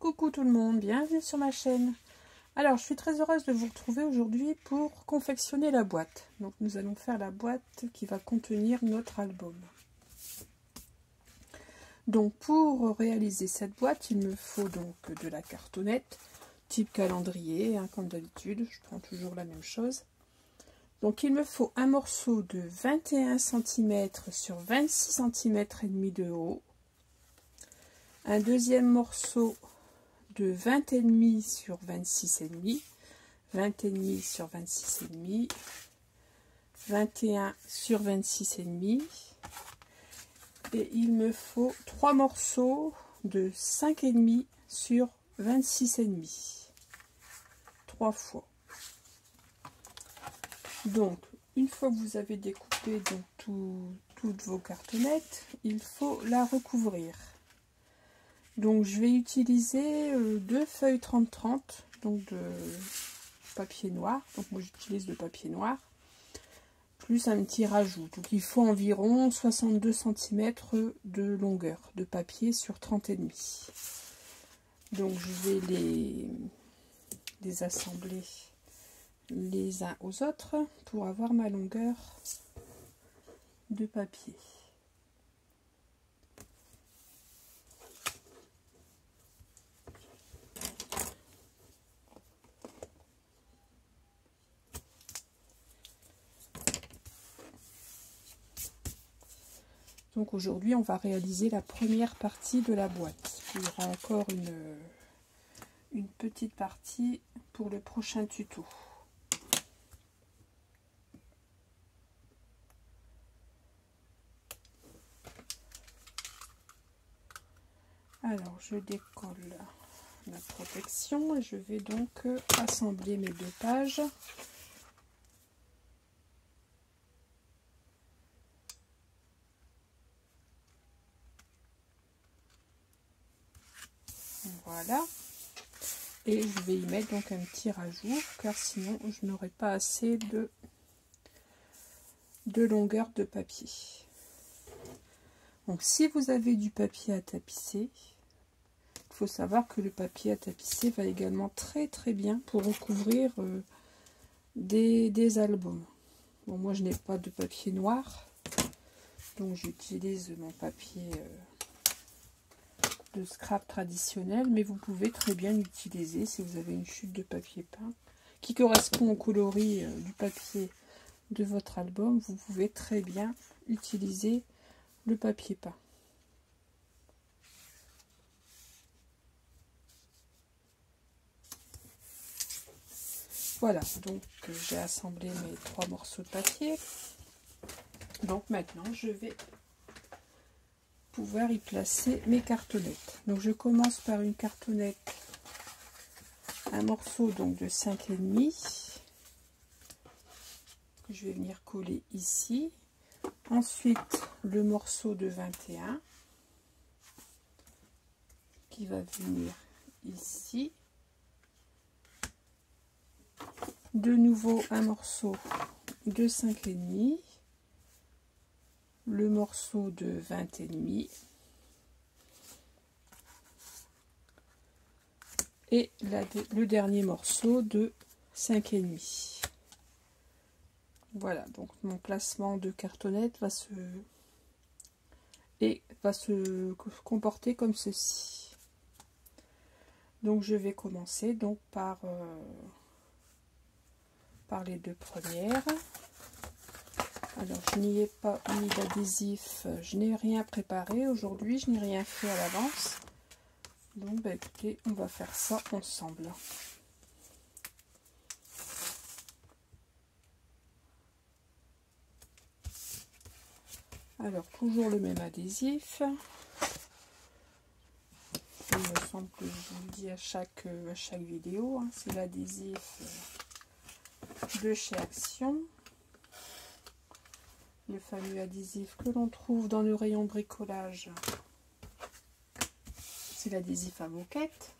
Coucou tout le monde, bienvenue sur ma chaîne. Alors, je suis très heureuse de vous retrouver aujourd'hui pour confectionner la boîte. Donc, nous allons faire la boîte qui va contenir notre album. Donc, pour réaliser cette boîte, il me faut donc de la cartonnette, type calendrier, hein, comme d'habitude. Je prends toujours la même chose. Donc, il me faut un morceau de 21 cm sur 26 cm et demi de haut. Un deuxième morceau de 20,5 sur 26,5, 20,5 sur 26,5, 21 sur 26,5, et il me faut 3 morceaux de 5,5 sur 26,5, 3 fois. Donc, une fois que vous avez découpé donc toutes vos cartonnettes, il faut la recouvrir. Donc je vais utiliser 2 feuilles 30-30, donc de papier noir. Donc moi j'utilise le papier noir, plus un petit rajout. Donc il faut environ 62 cm de longueur de papier sur 30,5. Donc je vais les assembler les uns aux autres pour avoir ma longueur de papier. Donc aujourd'hui, on va réaliser la première partie de la boîte. Il y aura encore une petite partie pour le prochain tuto. Alors, je décolle la protection et je vais donc assembler mes 2 pages. Voilà, et je vais y mettre donc un petit rajout car sinon je n'aurai pas assez de longueur de papier. Donc si vous avez du papier à tapisser, il faut savoir que le papier à tapisser va également très bien pour recouvrir des albums. Bon, moi je n'ai pas de papier noir, donc j'utilise mon papier de scrap traditionnel, mais vous pouvez très bien l'utiliser si vous avez une chute de papier peint qui correspond au coloris du papier de votre album. Vous pouvez très bien utiliser le papier peint. Voilà, donc j'ai assemblé mes 3 morceaux de papier. Donc maintenant je vais pouvoir y placer mes cartonnettes. Donc je commence par une cartonnette, un morceau donc de 5,5 que je vais venir coller ici. Ensuite le morceau de 21 qui va venir ici. De nouveau un morceau de 5,5, le morceau de 20,5 et le dernier morceau de 5,5. Voilà, donc mon placement de cartonnette va se comporter comme ceci. Donc je vais commencer donc par les 2 premières. Alors je n'y ai pas mis d'adhésif, je n'ai rien préparé aujourd'hui, je n'ai rien fait à l'avance. Donc bah, écoutez, on va faire ça ensemble. Alors toujours le même adhésif. Il me semble que je vous le dis à chaque vidéo, hein, c'est l'adhésif de chez Action. Le fameux adhésif que l'on trouve dans le rayon bricolage. C'est l'adhésif à moquette.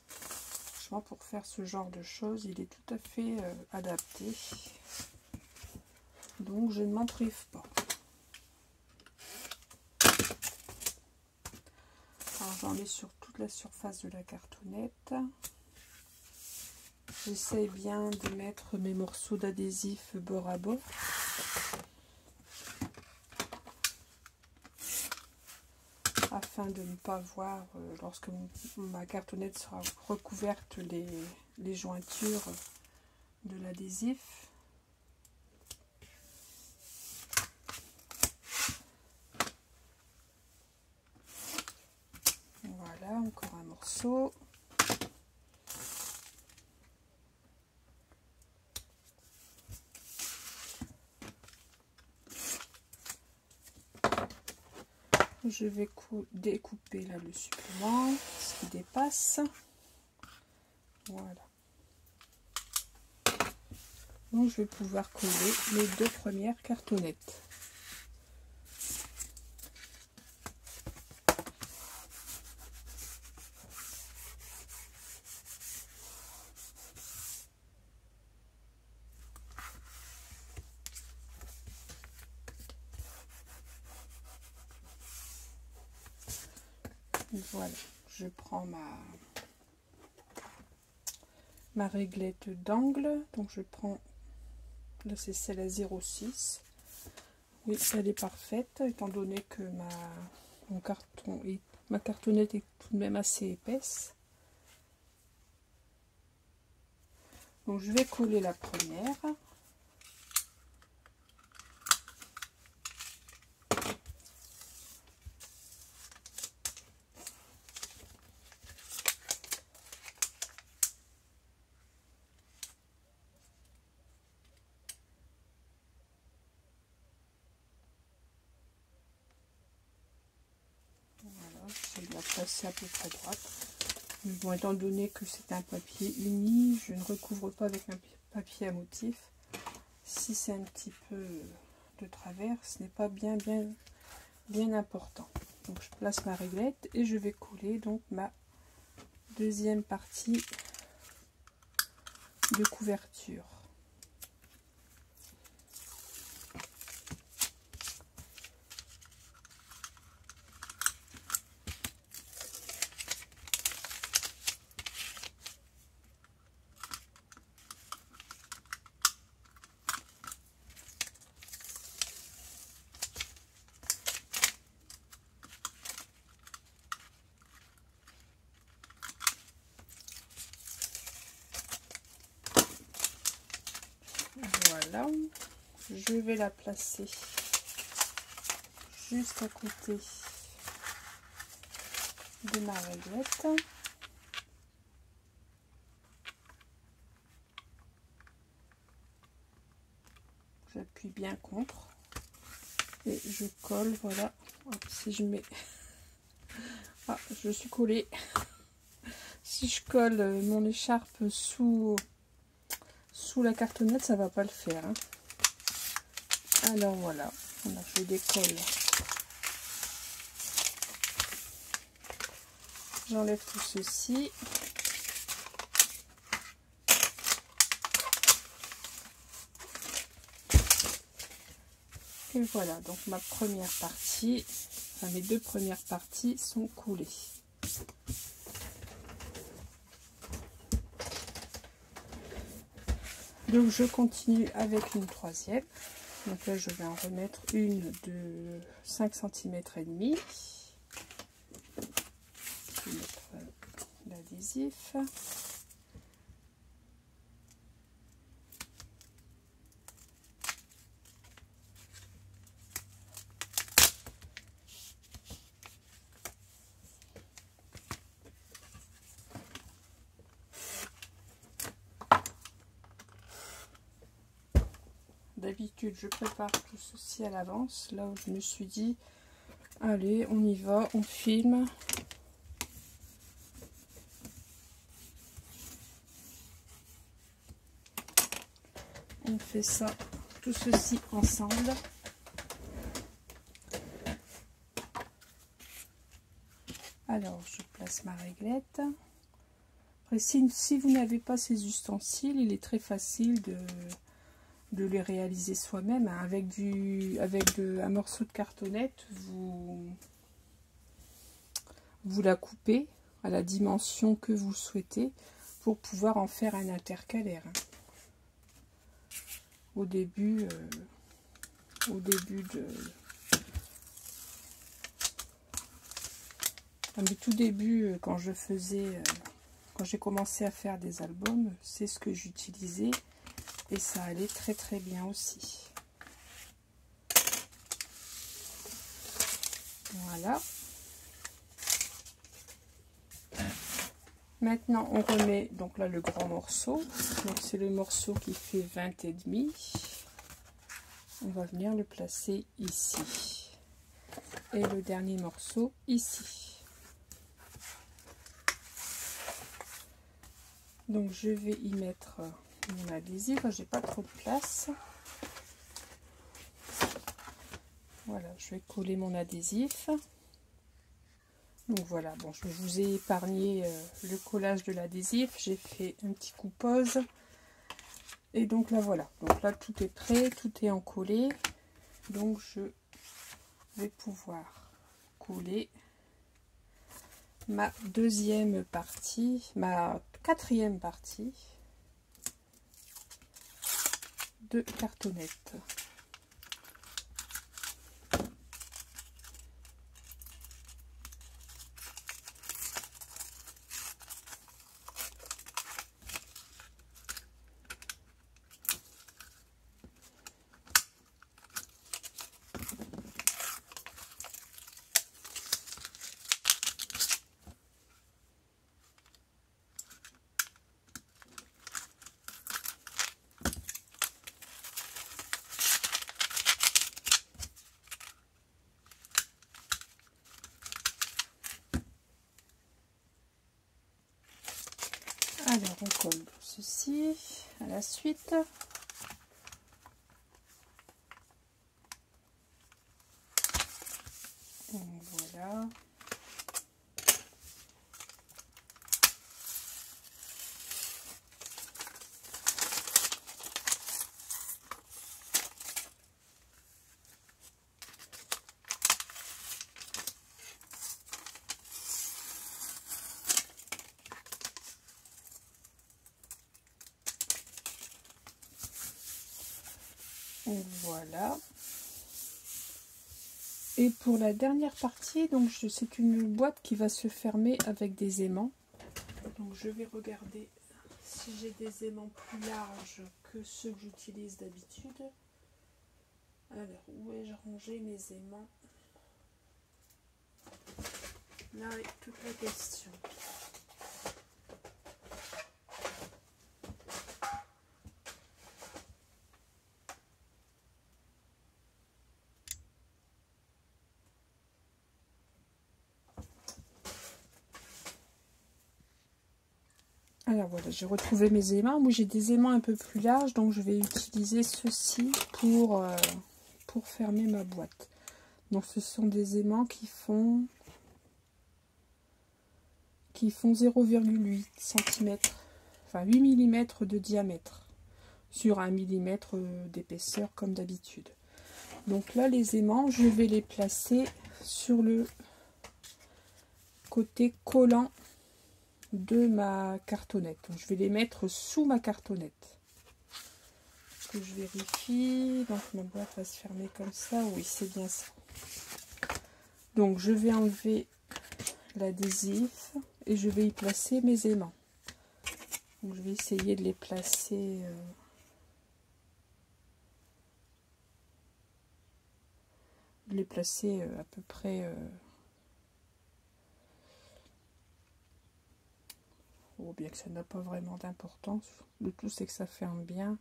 Franchement, pour faire ce genre de choses, il est tout à fait adapté. Donc je ne m'en prive pas. j'en ai sur toute la surface de la cartonnette. J'essaie bien de mettre mes morceaux d'adhésif bord à bord. Afin de ne pas voir, lorsque ma cartonnette sera recouverte, les jointures de l'adhésif. Voilà, encore un morceau. Je vais découper là le supplément, ce qui dépasse. Voilà. Donc je vais pouvoir coller les deux premières cartonnettes. Voilà, je prends ma réglette d'angle, donc je prends, là c'est celle à 0,6. Oui, elle est parfaite, étant donné que ma cartonnette est tout de même assez épaisse. Donc je vais coller la première. Je vais la placer à peu près droite. Mais bon, étant donné que c'est un papier uni, je ne recouvre pas avec un papier à motif. Si c'est un petit peu de travers, ce n'est pas bien important. Donc je place ma réglette et je vais coller donc ma deuxième partie de couverture. Voilà, je vais la placer juste à côté de ma réglette. J'appuie bien contre et je colle, voilà. Hop, si je mets... Ah, je suis collée. Si je colle mon écharpe sous la cartonnette, ça va pas le faire, hein. Alors voilà, je décolle. J'enlève tout ceci. Et voilà, donc ma première partie, enfin mes deux premières parties sont coulées. Donc je continue avec une troisième. Donc là je vais en remettre une de 5 cm et demi. Je vais mettre l'adhésif. D'habitude, je prépare tout ceci à l'avance. Là où je me suis dit, allez, on y va, on filme. On fait ça, tout ceci ensemble. Alors, je place ma réglette. Après, si vous n'avez pas ces ustensiles, il est très facile de les réaliser soi-même, hein. Avec un morceau de cartonnette, vous vous la coupez à la dimension que vous souhaitez pour pouvoir en faire un intercalaire. Au début de... À mes tout débuts, quand je faisais... Quand j'ai commencé à faire des albums, c'est ce que j'utilisais et ça allait très très bien aussi. Voilà. Maintenant, on remet donc là le grand morceau. Donc c'est le morceau qui fait 20,5. On va venir le placer ici. Et le dernier morceau ici. Donc je vais y mettre mon adhésif. J'ai pas trop de place. Voilà, je vais coller mon adhésif. Donc voilà, bon, je vous ai épargné le collage de l'adhésif. J'ai fait un petit coup pause. Et donc là voilà. Donc là tout est prêt, tout est encollé. Donc je vais pouvoir coller ma deuxième partie, ma quatrième partie de cartonnette. Alors on colle ceci à la suite. Voilà. Voilà. Et pour la dernière partie, donc c'est une boîte qui va se fermer avec des aimants. Donc je vais regarder si j'ai des aimants plus larges que ceux que j'utilise d'habitude. Alors, où ai-je rangé mes aimants? Là est toute la question. Alors voilà, j'ai retrouvé mes aimants. Moi j'ai des aimants un peu plus larges, donc je vais utiliser ceci pour fermer ma boîte. Donc ce sont des aimants qui font 0,8 cm, enfin 8 mm de diamètre sur 1 mm d'épaisseur comme d'habitude. Donc là les aimants, je vais les placer sur le côté collant de ma cartonnette. Donc, je vais les mettre sous ma cartonnette. Que je vérifie. Donc ma boîte va se fermer comme ça. Oui, c'est bien ça. Donc je vais enlever l'adhésif et je vais y placer mes aimants. Donc je vais essayer de les placer à peu près bien que ça n'a pas vraiment d'importance. Le tout c'est que ça ferme bien.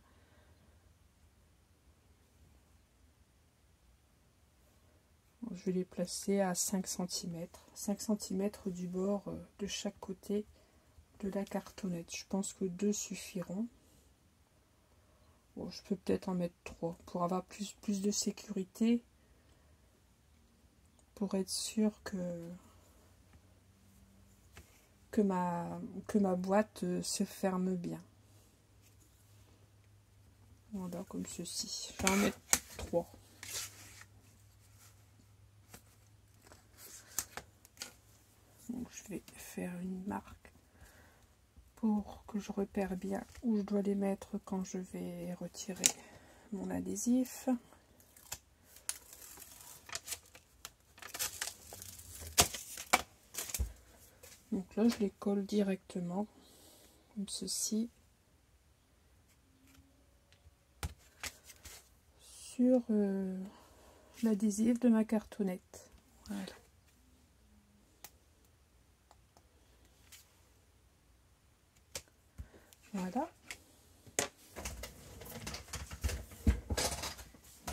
Je vais les placer à 5 cm. 5 cm du bord de chaque côté de la cartonnette. Je pense que 2 suffiront. Bon, je peux peut-être en mettre 3 pour avoir plus de sécurité. Pour être sûr que ma boîte se ferme bien. Voilà, comme ceci. Je vais en mettre 3. Donc je vais faire une marque pour que je repère bien où je dois les mettre quand je vais retirer mon adhésif. Donc là, je les colle directement, comme ceci, sur l'adhésif de ma cartonnette. Voilà. Voilà.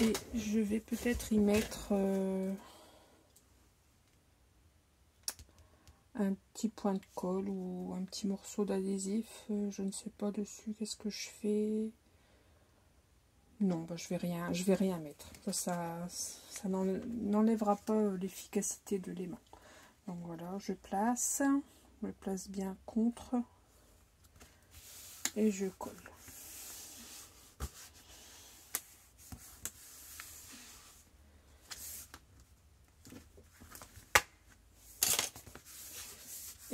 Et je vais peut-être y mettre un petit point de colle ou un petit morceau d'adhésif. Je ne sais pas dessus. Qu'est-ce que je fais? Non, bah, je vais rien mettre. Ça n'enlèvera pas l'efficacité de l'aimant. Donc voilà, je me place bien contre et je colle.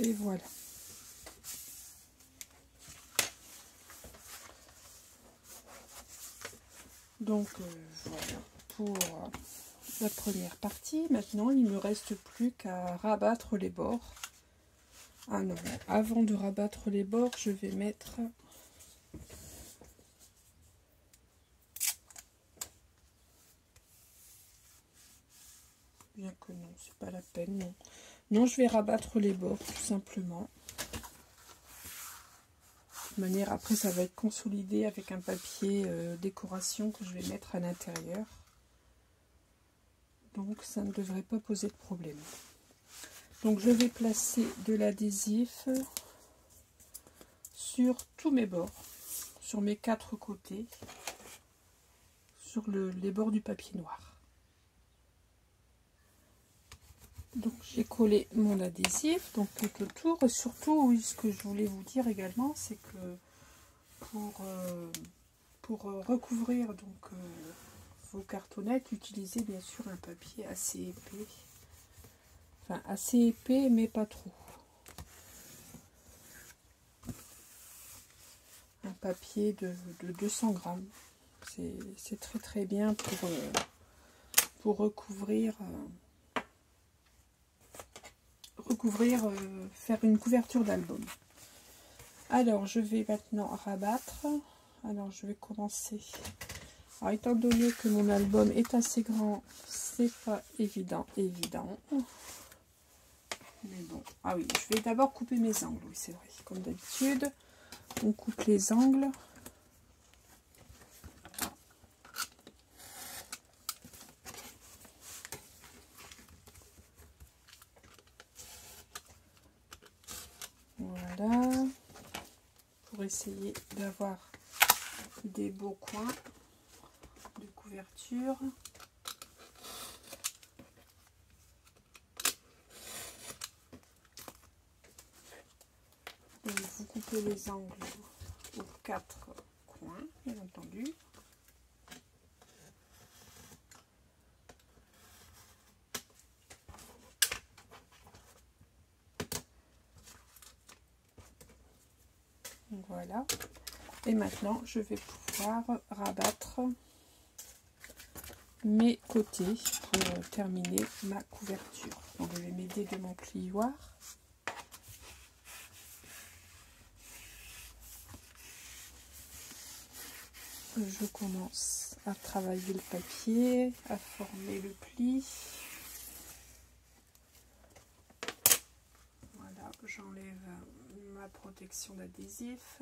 Et voilà. Donc voilà pour la première partie. Maintenant, il ne me reste plus qu'à rabattre les bords. Ah non, avant de rabattre les bords, je vais mettre bien que non, c'est pas la peine. Non. Non, je vais rabattre les bords tout simplement. De manière, après, ça va être consolidé avec un papier décoration que je vais mettre à l'intérieur. Donc, ça ne devrait pas poser de problème. Donc, je vais placer de l'adhésif sur tous mes bords, sur mes 4 côtés, sur les bords du papier noir. Donc j'ai collé mon adhésif donc tout autour. Et surtout, oui, ce que je voulais vous dire également, c'est que pour recouvrir donc vos cartonnettes, utilisez bien sûr un papier assez épais, enfin assez épais mais pas trop. Un papier de 200 grammes, c'est très bien pour recouvrir. Faire une couverture d'album. Alors je vais maintenant rabattre. Alors je vais commencer. Alors étant donné que mon album est assez grand, c'est pas évident. Mais bon, ah oui, je vais d'abord couper mes angles. Oui, c'est vrai, comme d'habitude, on coupe les angles. Voilà, pour essayer d'avoir des beaux coins de couverture. Donc, vous coupez les angles aux 4 coins, bien entendu. Voilà. Et maintenant, je vais pouvoir rabattre mes côtés pour terminer ma couverture. Donc, je vais m'aider de mon plioir. Je commence à travailler le papier, à former le pli. Voilà, j'enlève ma protection d'adhésif.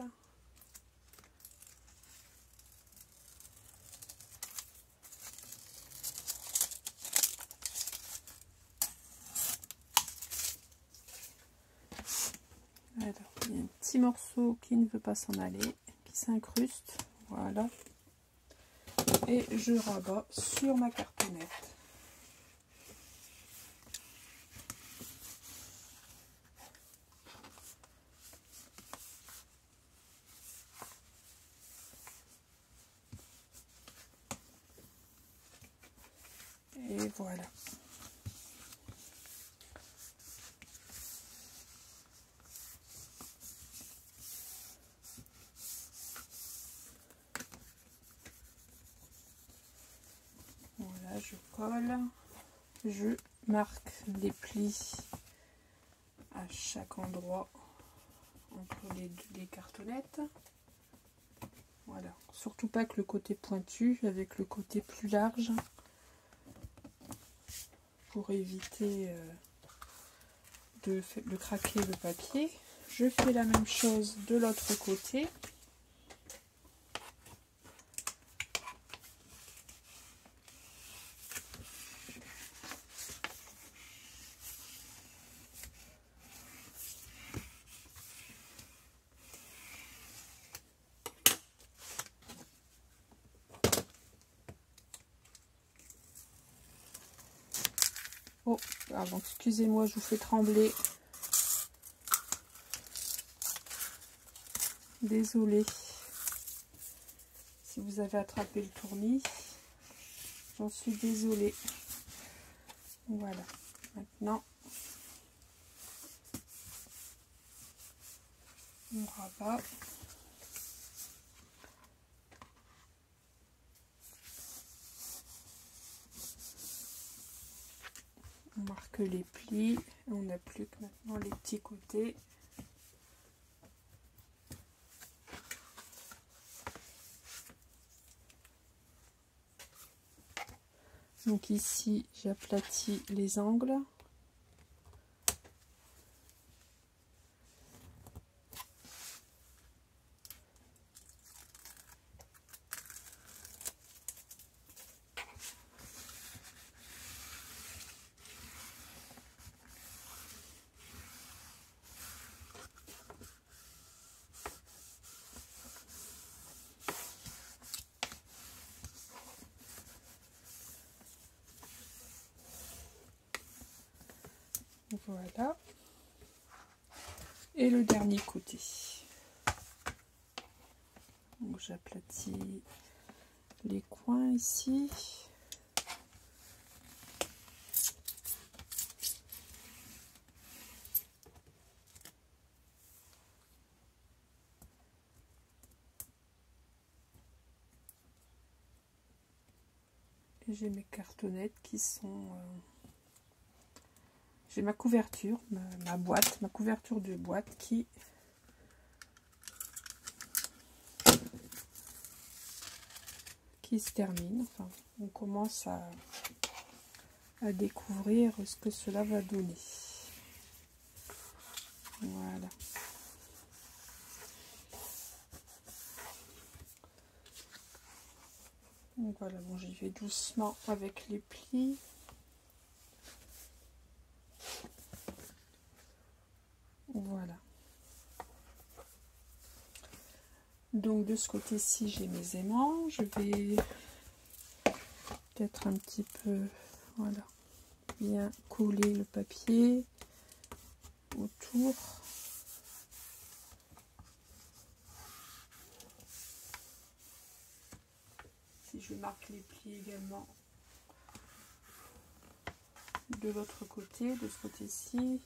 Alors, il y a un petit morceau qui ne veut pas s'en aller, qui s'incruste. Voilà. Et je rabats sur ma cartonnette. Et voilà. colle, je marque les plis à chaque endroit entre les cartonnettes. Voilà, surtout pas que le côté pointu, avec le côté plus large, pour éviter de craquer le papier. Je fais la même chose de l'autre côté. Oh, pardon, excusez-moi, je vous fais trembler. Désolée si vous avez attrapé le tournis, j'en suis désolée. Voilà, maintenant on rabat. On marque les plis, on n'a plus que maintenant les petits côtés. Donc ici, j'aplatis les angles. Voilà. Et le dernier côté. Donc j'aplatis les coins ici. Et j'ai mes cartonnettes qui sont... j'ai ma couverture, ma boîte, ma couverture de boîte qui se termine. Enfin, on commence à découvrir ce que cela va donner. Voilà. Donc voilà, bon, j'y vais doucement avec les plis. Voilà. Donc de ce côté-ci, j'ai mes aimants. Je vais peut-être un petit peu, voilà, bien coller le papier autour. Si je marque les plis également de l'autre côté, de ce côté-ci.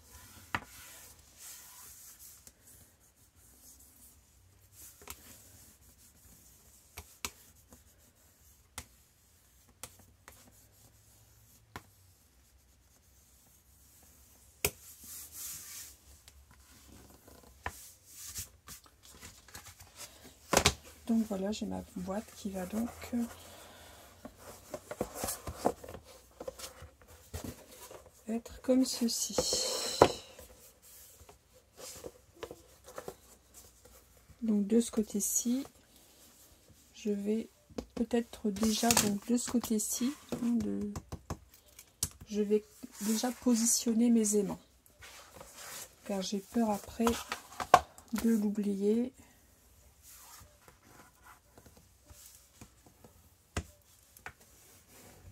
Donc voilà, j'ai ma boîte qui va donc être comme ceci. Donc de ce côté-ci, je vais peut-être déjà, donc de ce côté-ci, je vais déjà positionner mes aimants. Car j'ai peur après de l'oublier.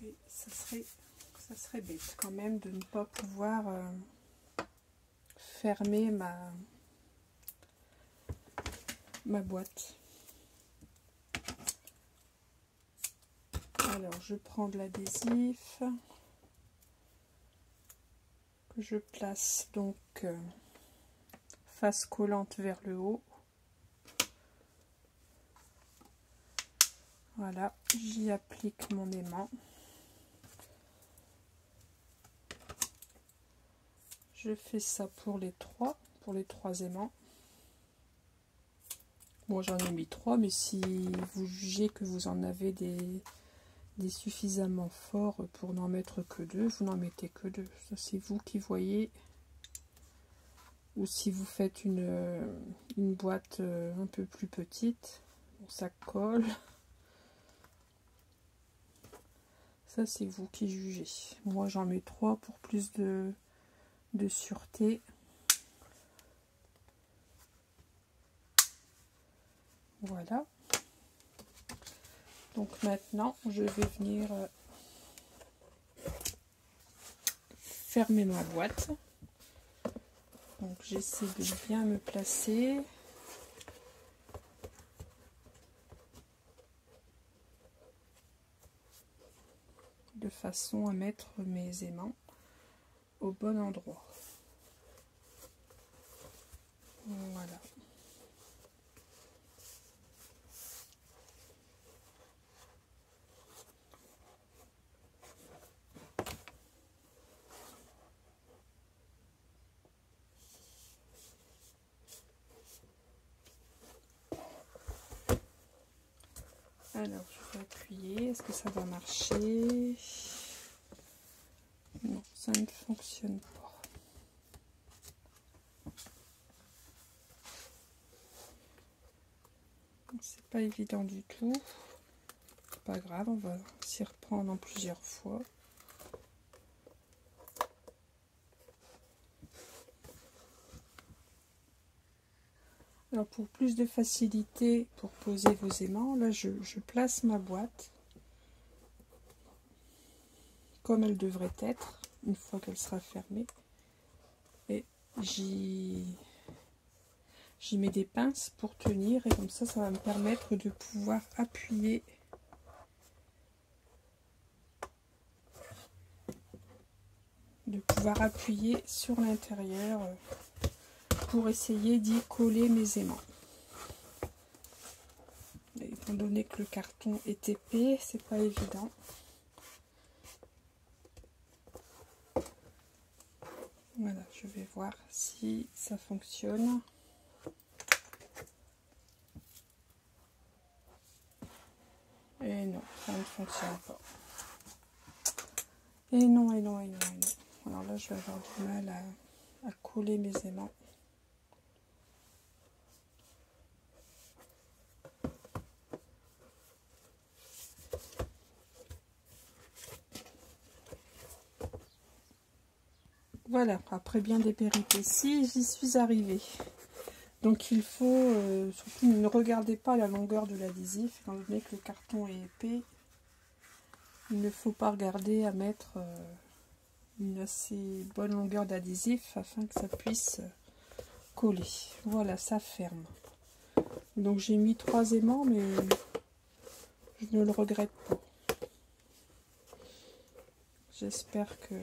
Et ça serait bête quand même de ne pas pouvoir fermer ma boîte. Alors je prends de l'adhésif que je place donc face collante vers le haut. Voilà, j'y applique mon aimant. Je fais ça pour les trois aimants. Bon, j'en ai mis 3, mais si vous jugez que vous en avez des suffisamment forts pour n'en mettre que 2, vous n'en mettez que 2. Ça, c'est vous qui voyez. Ou si vous faites une boîte un peu plus petite, bon, ça colle. Ça, c'est vous qui jugez. Moi, j'en mets 3 pour plus de sûreté. Voilà. Donc maintenant, je vais venir fermer ma boîte. Donc j'essaie de bien me placer. De façon à mettre mes aimants au bon endroit. Voilà. Alors, je vais appuyer. Est-ce que ça va marcher? Non, ça ne fonctionne pas. C'est pas évident du tout. Pas grave, on va s'y reprendre en plusieurs fois. Alors pour plus de facilité pour poser vos aimants, là je place ma boîte comme elle devrait être une fois qu'elle sera fermée, et j'y mets des pinces pour tenir, et comme ça va me permettre de pouvoir appuyer sur l'intérieur pour essayer d'y coller mes aimants. Et étant donné que le carton est épais, c'est pas évident. Voilà, je vais voir si ça fonctionne. Et non, ça ne fonctionne pas. Et non, et non, et non, et non. Alors là, je vais avoir du mal à coller mes aimants. Voilà, après bien des péripéties, j'y suis arrivée. Donc il faut, surtout ne regardez pas la longueur de l'adhésif, étant donné que le carton est épais. Il ne faut pas regarder à mettre une assez bonne longueur d'adhésif afin que ça puisse coller. Voilà, ça ferme. Donc j'ai mis 3 aimants, mais je ne le regrette pas. J'espère que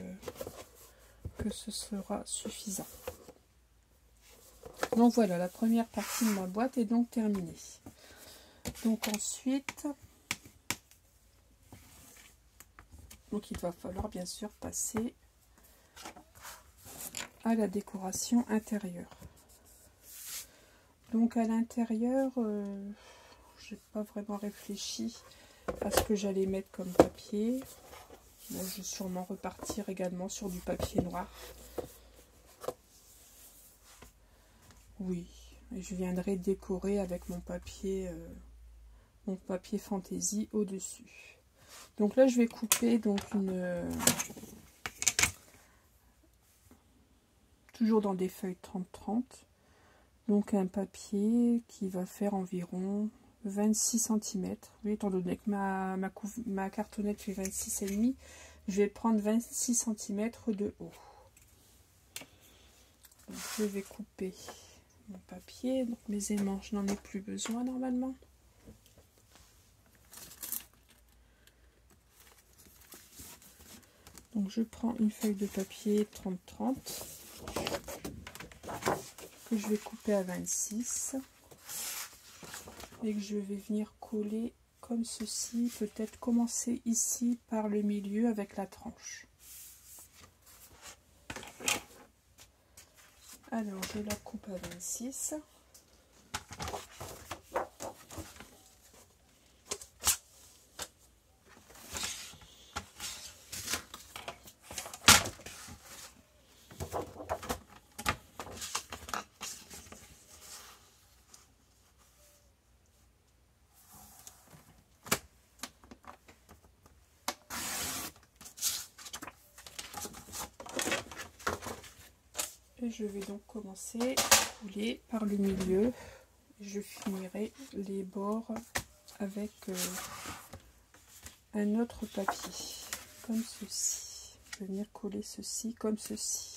ce sera suffisant. Donc voilà, la première partie de ma boîte est donc terminée. Donc ensuite, il va falloir bien sûr passer à la décoration intérieure. Donc à l'intérieur, j'ai pas vraiment réfléchi à ce que j'allais mettre comme papier. Bon, je vais sûrement repartir également sur du papier noir. Oui, et je viendrai décorer avec mon papier fantaisie au-dessus. Donc là, je vais couper donc toujours dans des feuilles 30-30. Donc un papier qui va faire environ 26 cm. Oui, étant donné que ma cartonnette fait 26,5, je vais prendre 26 cm de haut. Donc, je vais couper mon papier. Donc mes aimants, je n'en ai plus besoin normalement. Donc je prends une feuille de papier 30-30 que je vais couper à 26 et que je vais venir coller comme ceci. Peut-être commencer ici par le milieu avec la tranche. Alors je la coupe à 26. Et je vais donc commencer à couler par le milieu. Je finirai les bords avec un autre papier, comme ceci. Je vais venir coller ceci comme ceci.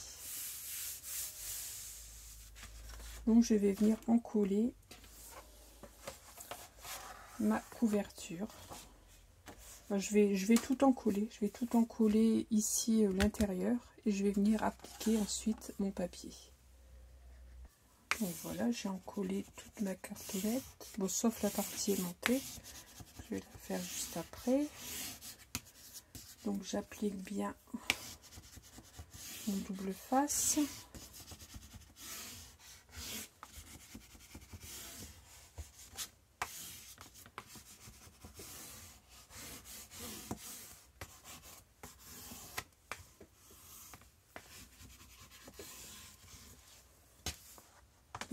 Donc je vais venir en coller ma couverture. Je vais tout en coller. Je vais tout en coller ici l'intérieur et je vais venir appliquer ensuite mon papier. Donc voilà, j'ai encollé toute ma cartonnette, bon, sauf la partie aimantée. Je vais la faire juste après. Donc j'applique bien mon double face.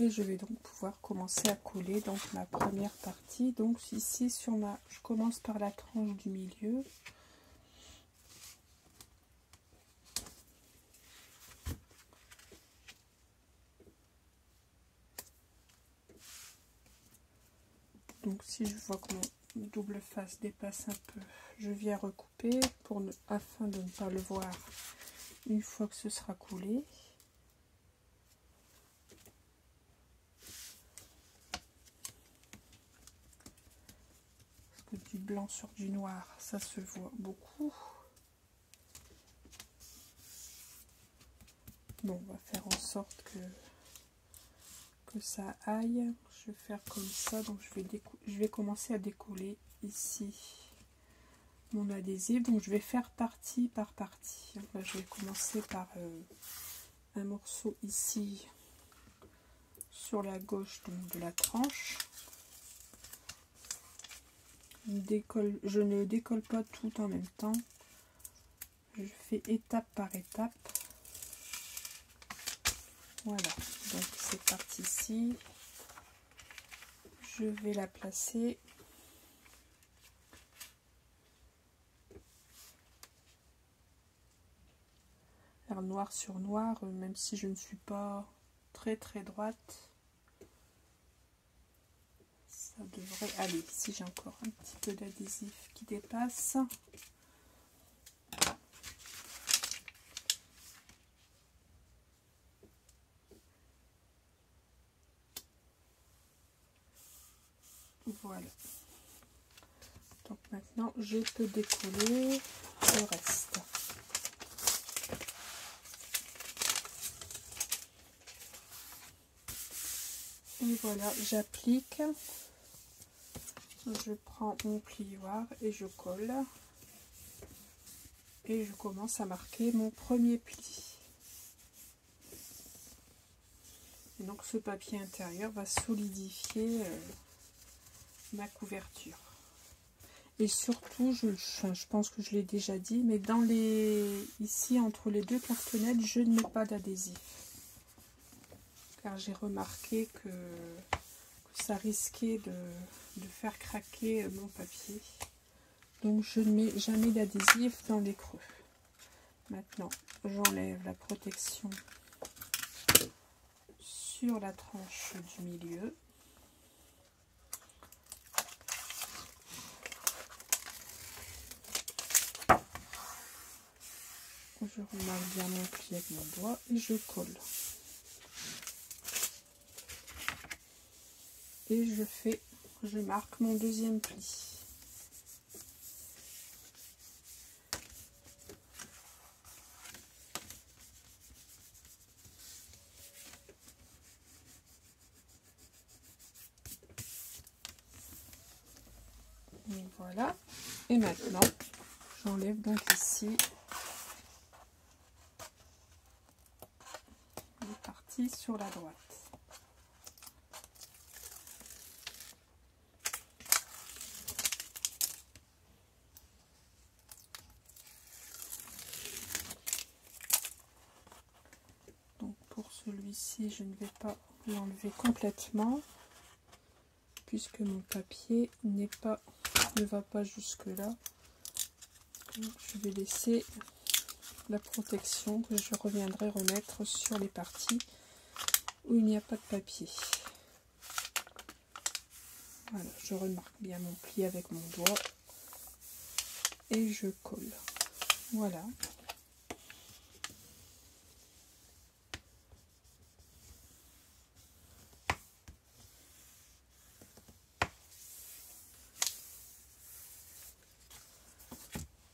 Et je vais donc pouvoir commencer à coller donc ma première partie. Donc ici sur ma, je commence par la tranche du milieu. Donc si je vois que mon double face dépasse un peu, je viens recouper pour afin de ne pas le voir une fois que ce sera coulé. Du blanc sur du noir, ça se voit beaucoup. Bon, on va faire en sorte que ça aille. Je vais faire comme ça, donc je vais commencer à décoller ici mon adhésif. Donc je vais faire partie par partie. Là, je vais commencer par un morceau ici sur la gauche donc, de la tranche. Je ne décolle pas tout en même temps. Je fais étape par étape. Voilà, donc c'est parti ici. Je vais la placer. Alors noir sur noir, même si je ne suis pas très droite. Ça devrait aller. Ici j'ai encore un petit peu d'adhésif qui dépasse. Voilà. Donc maintenant je peux décoller le reste. Et voilà, j'applique. Je prends mon plioir et je colle. Et je commence à marquer mon premier pli. Et donc ce papier intérieur va solidifier ma couverture. Et surtout, je pense que je l'ai déjà dit, mais dans ici entre les deux cartonnettes, je ne mets pas d'adhésif. Car j'ai remarqué que ça risquait de faire craquer mon papier. Donc je ne mets jamais d'adhésif dans les creux. Maintenant, j'enlève la protection sur la tranche du milieu. Je remarque bien mon pli avec mon doigt et je colle. Et je marque mon deuxième pli. Et voilà. Et maintenant, j'enlève donc ici ici sur la droite. Donc pour celui-ci, je ne vais pas l'enlever complètement puisque mon papier ne va pas jusque là. Donc, je vais laisser la protection que je reviendrai remettre sur les parties où il n'y a pas de papier. Voilà, je remarque bien mon pli avec mon doigt et je colle. Voilà.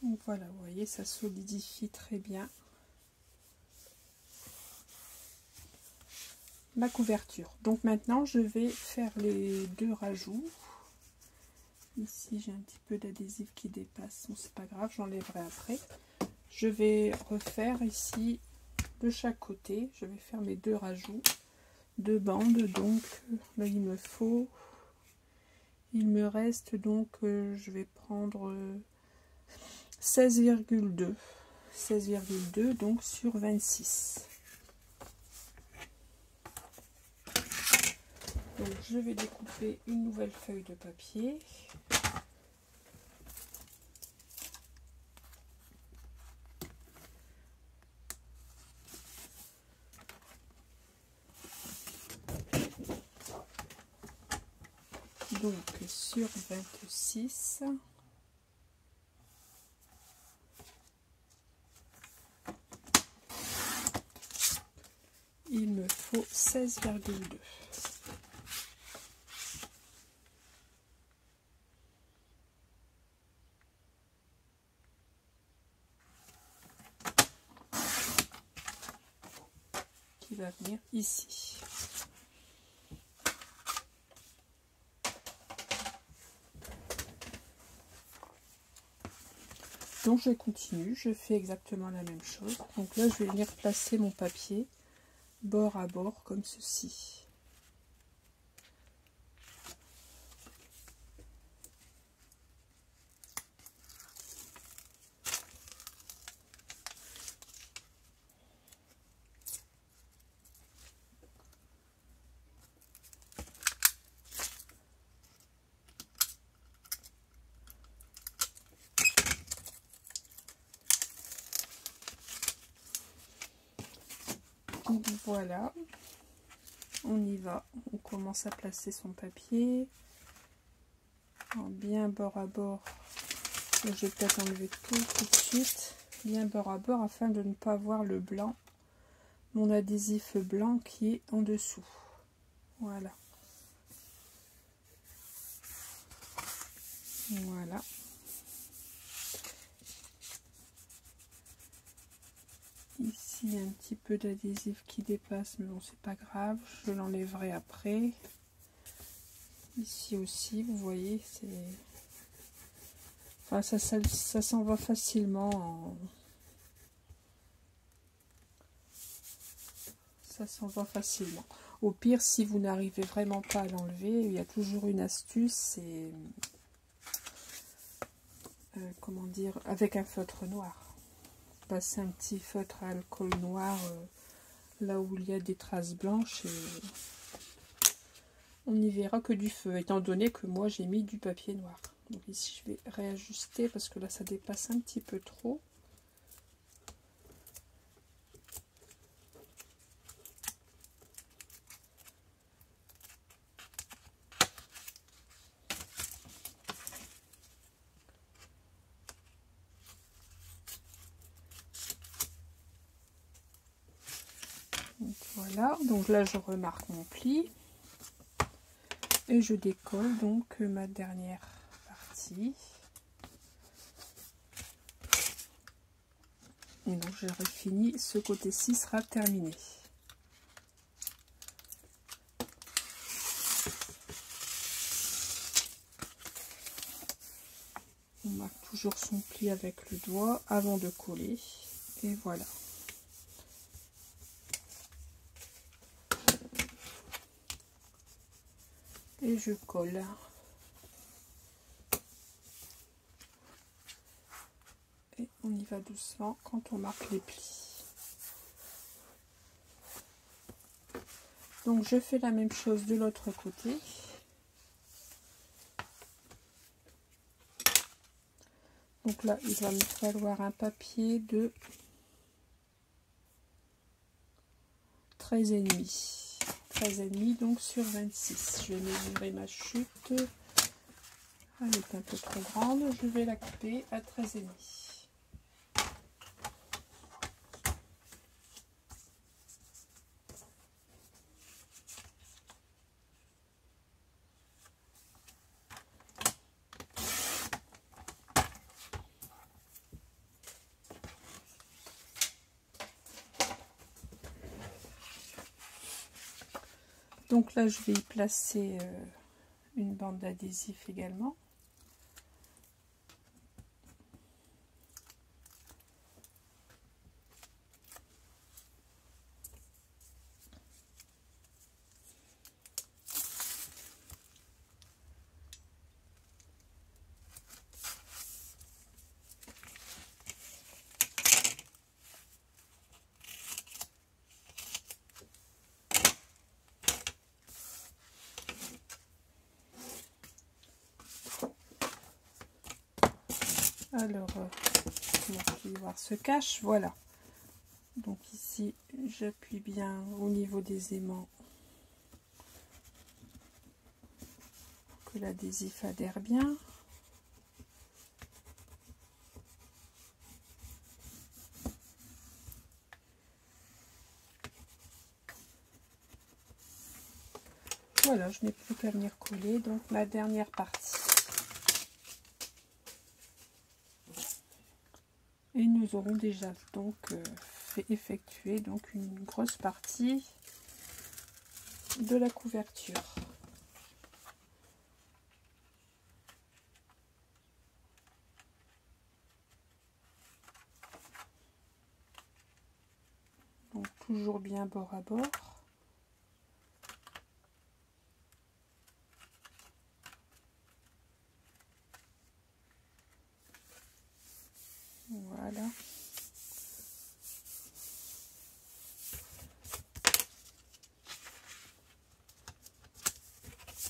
Donc voilà, vous voyez, ça solidifie très bien ma couverture. Donc maintenant, je vais faire les deux rajouts. Ici, j'ai un petit peu d'adhésif qui dépasse. Bon, c'est pas grave, j'enlèverai après. Je vais refaire ici de chaque côté. Je vais faire mes deux rajouts, deux bandes. Donc là, il me reste donc, je vais prendre 16,2 donc sur 26. Donc je vais découper une nouvelle feuille de papier. Donc sur 26. Il me faut 16,2. Qui va venir ici. Donc je continue, je fais exactement la même chose. Donc là je vais venir placer mon papier bord à bord comme ceci. Donc voilà, on y va, on commence à placer son papier en bien bord à bord. Je vais peut-être enlever tout de suite, bien bord à bord afin de ne pas voir le blanc, mon adhésif blanc qui est en dessous. Voilà. Voilà. Ici, un petit peu d'adhésif qui dépasse, mais bon, c'est pas grave, je l'enlèverai après. Ici aussi, vous voyez, c'est... Enfin, ça s'en va facilement. Ça s'en va facilement. Au pire, si vous n'arrivez vraiment pas à l'enlever, il y a toujours une astuce, c'est... comment dire, avec un feutre noir. Passer un petit feutre à alcool noir là où il y a des traces blanches et on n'y verra que du feu, étant donné que moi j'ai mis du papier noir. Donc ici je vais réajuster parce que là ça dépasse un petit peu trop. Donc voilà, donc là je remarque mon pli et je décolle donc ma dernière partie. Et donc j'aurai fini, ce côté-ci sera terminé. On marque toujours son pli avec le doigt avant de coller. Et voilà. et je colle. Et on y va doucement quand on marque les plis. Donc je fais la même chose de l'autre côté. Donc là, il va me falloir un papier de 13,5. 13,5 donc sur 26. Je vais mesurer ma chute. Elle est un peu trop grande. Je vais la couper à 13,5. Donc là, je vais y placer une bande d'adhésif également. Alors, mon plioir se cache, voilà. Donc ici, j'appuie bien au niveau des aimants pour que l'adhésif adhère bien. Voilà, je n'ai plus qu'à venir coller donc ma dernière partie. Et nous aurons déjà donc fait effectuer donc une grosse partie de la couverture. Donc toujours bien bord à bord. Voilà.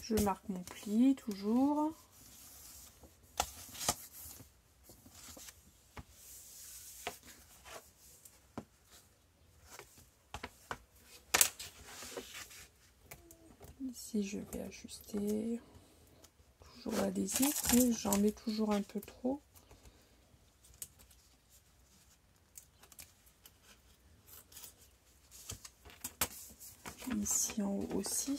Je marque mon pli toujours. Ici je vais ajuster toujours l'adhésif, mais j'en mets toujours un peu trop. Ici en haut aussi.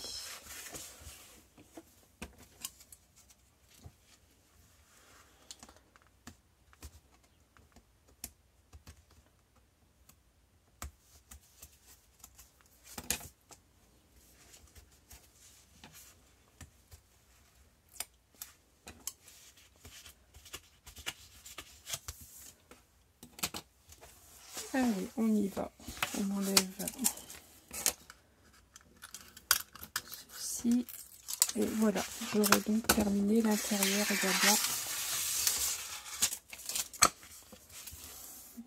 Allez, on y va. On enlève ceci. Et voilà, j'aurai donc terminé l'intérieur également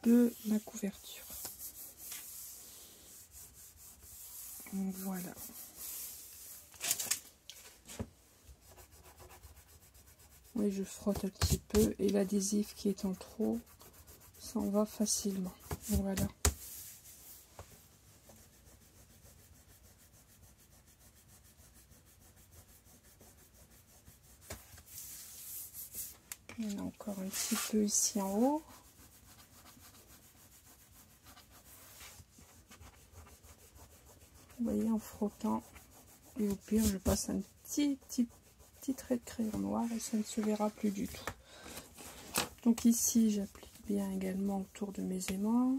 de ma couverture. Donc voilà. Oui, je frotte un petit peu et l'adhésif qui est en trop s'en va facilement. Voilà. Il y en a encore un petit peu ici en haut. Vous voyez, en frottant, et au pire je passe un petit trait de crayon noir et ça ne se verra plus du tout. Donc ici j'applique bien également autour de mes aimants.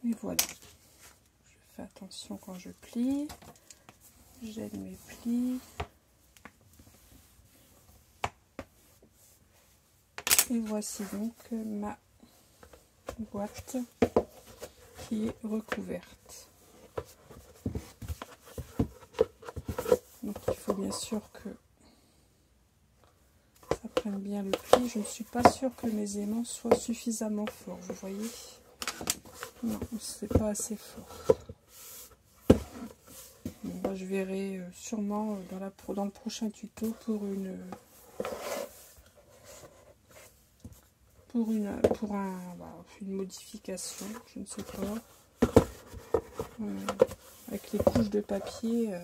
Et voilà, je fais attention quand je plie, j'aide mes plis. Et voici donc ma boîte qui est recouverte. Donc il faut bien sûr que ça prenne bien le pli. Je ne suis pas sûre que mes aimants soient suffisamment forts, vous voyez. Non, c'est pas assez fort. Bon, bah, je verrai sûrement dans le prochain tuto pour une modification, je ne sais pas, avec les couches de papier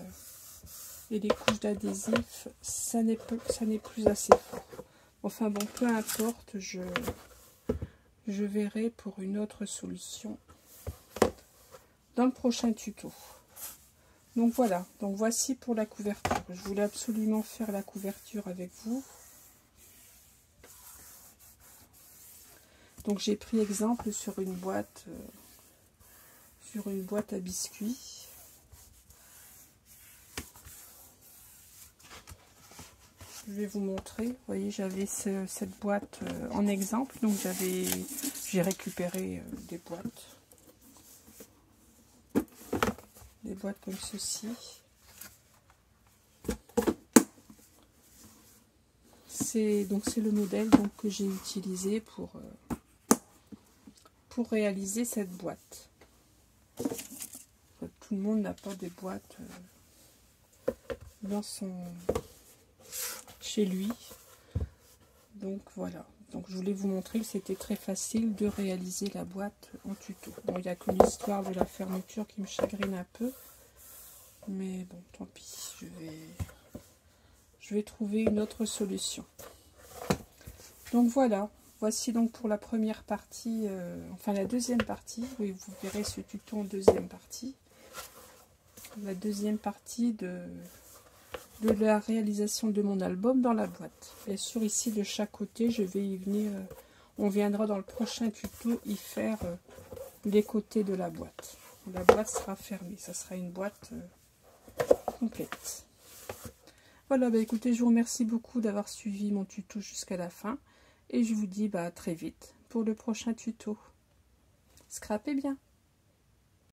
et les couches d'adhésif, ça n'est plus assez fort. Enfin bon, peu importe, je verrai pour une autre solution dans le prochain tuto. Donc voilà, donc voici pour la couverture. Je voulais absolument faire la couverture avec vous. Donc j'ai pris exemple sur une boîte à biscuits. Je vais vous montrer. Vous voyez, j'avais cette boîte en exemple, donc j'ai récupéré des boîtes comme ceci. C'est le modèle donc que j'ai utilisé pour réaliser cette boîte. Tout le monde n'a pas des boîtes chez lui. Donc voilà. Donc je voulais vous montrer que c'était très facile de réaliser la boîte en tuto. Bon, il n'y a que l'histoire de la fermeture qui me chagrine un peu. Mais bon, tant pis. Je vais trouver une autre solution. Donc voilà. Voici donc pour la première partie, enfin la deuxième partie, oui, vous verrez ce tuto en deuxième partie. La deuxième partie de la réalisation de mon album dans la boîte. Bien sûr, ici de chaque côté, je vais y venir, on viendra dans le prochain tuto y faire les côtés de la boîte. La boîte sera fermée, ça sera une boîte complète. Voilà, bah écoutez, je vous remercie beaucoup d'avoir suivi mon tuto jusqu'à la fin. Et je vous dis à très vite pour le prochain tuto. Scrapez bien!